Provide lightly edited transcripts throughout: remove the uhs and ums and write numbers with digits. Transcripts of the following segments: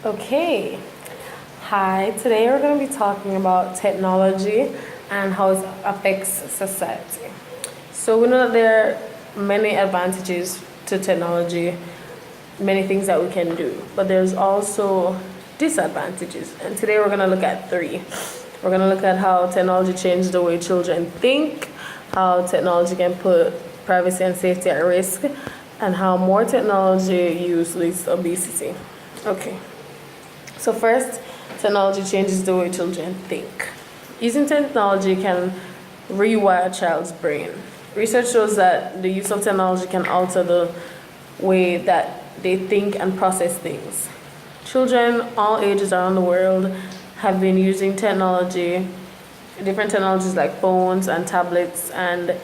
Okay. Hi, today we're going to be talking about technology and how it affects society. So, we know that there are many advantages to technology, many things that we can do, but there's also disadvantages. And today we're going to look at three. We're going to look at how technology changes the way children think, how technology can put privacy and safety at risk, and how more technology use leads to obesity. Okay. So first, technology changes the way children think. Using technology can rewire a child's brain. Research shows that the use of technology can alter the way that they think and process things. Children, all ages around the world, have been using technology, different technologies like phones and tablets, and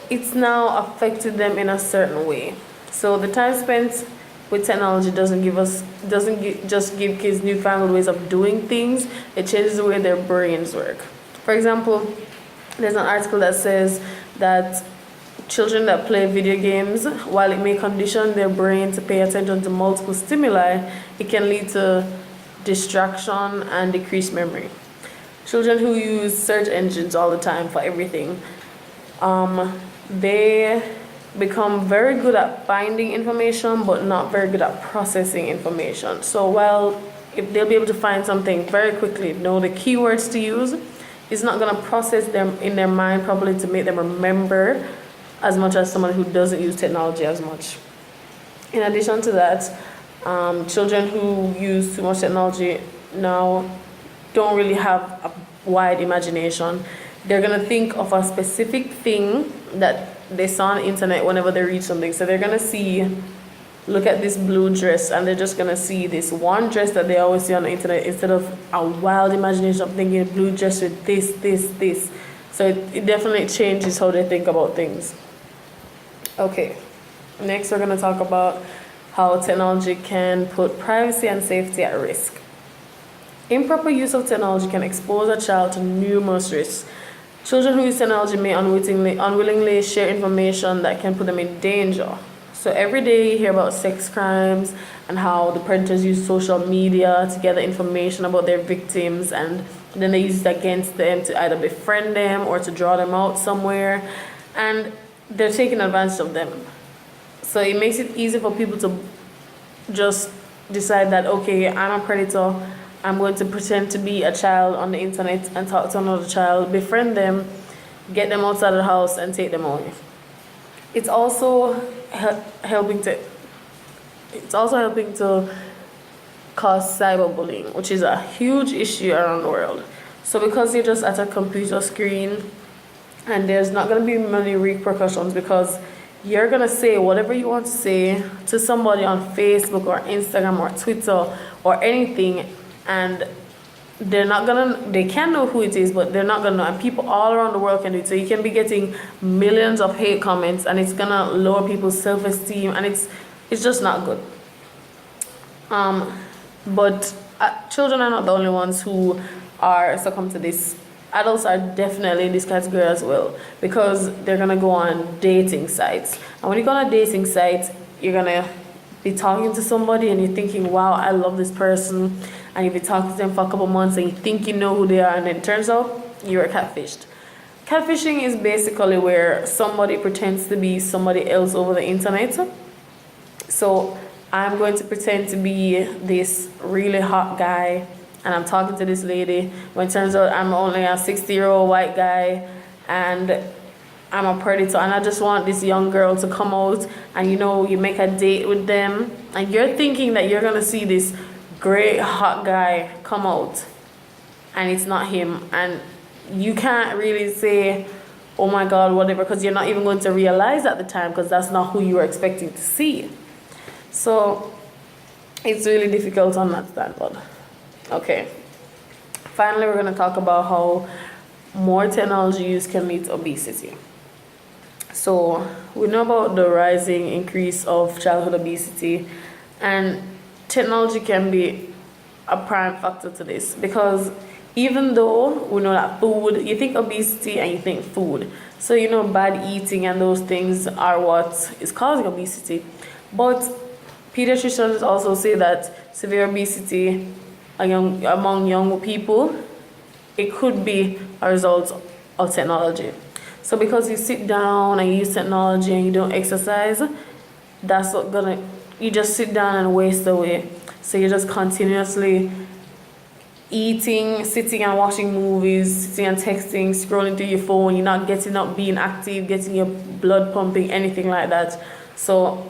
it's now affected them in a certain way. So the time spent with technology just give kids newfangled ways of doing things. It changes the way their brains work. For example, there's an article that says that children that play video games, while it may condition their brain to pay attention to multiple stimuli, it can lead to distraction and decreased memory. Children who use search engines all the time for everything, they become very good at finding information but not very good at processing information. So while if they'll be able to find something very quickly, know the keywords to use, it's not going to process them in their mind properly to make them remember as much as someone who doesn't use technology as much. In addition to that, children who use too much technology now don't really have a wide imagination. They're going to think of a specific thing that they saw on the internet whenever they read something. So they're going to look at this blue dress, and they're just going to see this one dress that they always see on the internet instead of a wild imagination of thinking blue dress with this. So it definitely changes how they think about things. Okay, next we're going to talk about how technology can put privacy and safety at risk. Improper use of technology can expose a child to numerous risks. Children who use technology may unwillingly share information that can put them in danger. So every day you hear about sex crimes and how the predators use social media to gather information about their victims, and then they use it against them to either befriend them or to draw them out somewhere, and they're taking advantage of them. So it makes it easy for people to just decide that, okay, I'm a predator, I'm going to pretend to be a child on the internet and talk to another child, befriend them, get them outside of the house and take them away. It's also helping to cause cyberbullying, which is a huge issue around the world. So because you're just at a computer screen and there's not going to be many repercussions, because you're going to say whatever you want to say to somebody on Facebook or Instagram or Twitter or anything, and they can know who it is, but they're not gonna know, and people all around the world can do it. So you can be getting millions of hate comments, and it's gonna lower people's self-esteem, and it's just not good. But children are not the only ones who are succumb to this. Adults are definitely in this category as well, because they're gonna go on dating sites, and when you go on a dating site, you're gonna be talking to somebody and you're thinking, wow, I love this person, and you've been talking to them for a couple months and you think you know who they are, and then it turns out you're catfished. Catfishing is basically where somebody pretends to be somebody else over the internet. So I'm going to pretend to be this really hot guy, and I'm talking to this lady, when it turns out I'm only a 60-year-old white guy, and I'm a predator, and I just want this young girl to come out, and you make a date with them, and you're thinking that you're gonna see this great hot guy come out, and it's not him, and you can't really say, oh my god, whatever, because you're not even going to realize at the time, because that's not who you were expecting to see. So it's really difficult on that standpoint. Okay, finally we're going to talk about how more technology use can lead to obesity. So we know about the rising increase of childhood obesity, and technology can be a prime factor to this, because even though we know that food, you think obesity and you think food, so bad eating and those things are what is causing obesity, but Pediatricians also say that severe obesity among young people, it could be a result of technology. So because you sit down and you use technology and you don't exercise, that's what you just sit down and waste away. So you're just continuously eating, sitting and watching movies, sitting and texting, scrolling through your phone. You're not getting up, being active, getting your blood pumping, anything like that. So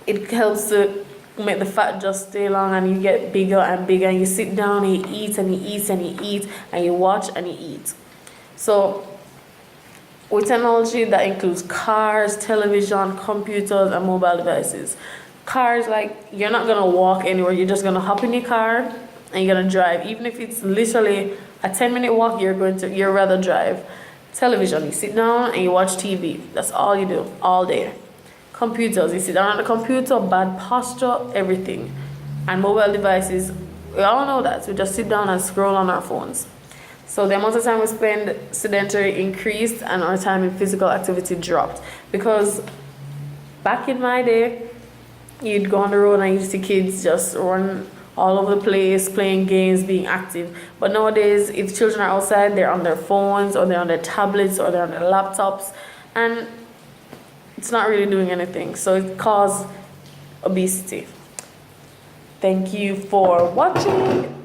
it helps to make the fat just stay long, and you get bigger and bigger, and you sit down and you eat and you eat and you eat and you watch and you eat. So with technology, that includes cars, television, computers, and mobile devices. Cars, like, you're not gonna walk anywhere, you're just gonna hop in your car and you're gonna drive. Even if it's literally a 10-minute walk, you'd rather drive. Television, you sit down and you watch TV. That's all you do all day. Computers, you sit down on the computer, bad posture, everything. And mobile devices, we all know that. We just sit down and scroll on our phones. So the amount of time we spend sedentary increased and our time in physical activity dropped. Because back in my day, you'd go on the road and you'd see kids just run all over the place, playing games, being active. But nowadays, if children are outside, they're on their phones, or they're on their tablets, or they're on their laptops, and it's not really doing anything. So it causes obesity. Thank you for watching.